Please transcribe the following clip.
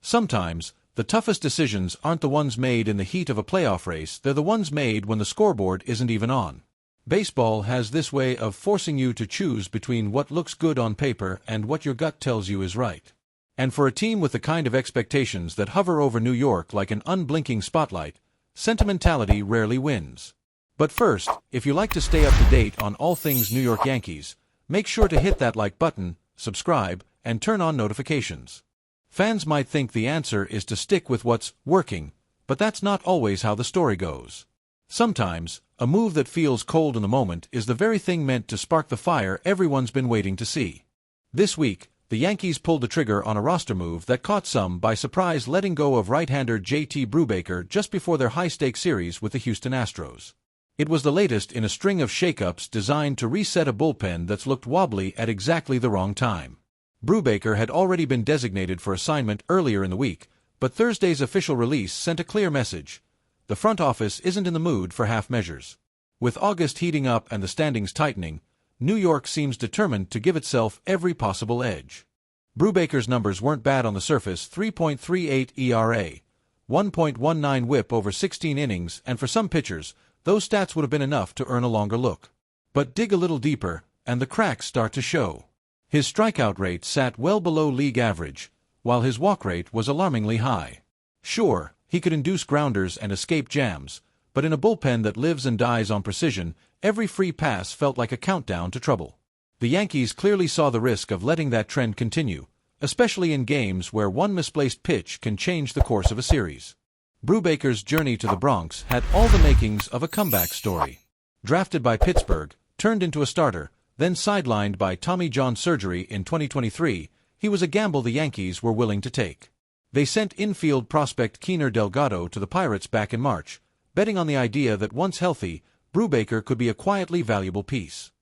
Sometimes, the toughest decisions aren't the ones made in the heat of a playoff race, they're the ones made when the scoreboard isn't even on. Baseball has this way of forcing you to choose between what looks good on paper and what your gut tells you is right. And for a team with the kind of expectations that hover over New York like an unblinking spotlight, sentimentality rarely wins. But first, if you like to stay up to date on all things New York Yankees, make sure to hit that like button, subscribe, and turn on notifications. Fans might think the answer is to stick with what's working, but that's not always how the story goes. Sometimes, a move that feels cold in the moment is the very thing meant to spark the fire everyone's been waiting to see. This week, the Yankees pulled the trigger on a roster move that caught some by surprise, letting go of right-hander J.T. Brubaker just before their high-stakes series with the Houston Astros. It was the latest in a string of shakeups designed to reset a bullpen that's looked wobbly at exactly the wrong time. Brubaker had already been designated for assignment earlier in the week, but Thursday's official release sent a clear message. The front office isn't in the mood for half measures. With August heating up and the standings tightening, New York seems determined to give itself every possible edge. Brubaker's numbers weren't bad on the surface: 3.38 ERA, 1.19 WHIP over 16 innings, and for some pitchers, those stats would have been enough to earn a longer look. But dig a little deeper, and the cracks start to show. His strikeout rate sat well below league average, while his walk rate was alarmingly high. Sure, he could induce grounders and escape jams, but in a bullpen that lives and dies on precision, every free pass felt like a countdown to trouble. The Yankees clearly saw the risk of letting that trend continue, especially in games where one misplaced pitch can change the course of a series. Brubaker's journey to the Bronx had all the makings of a comeback story. Drafted by Pittsburgh, turned into a starter, then sidelined by Tommy John surgery in 2023, he was a gamble the Yankees were willing to take. They sent infield prospect Kiner Delgado to the Pirates back in March, betting on the idea that once healthy, Brubaker could be a quietly valuable piece.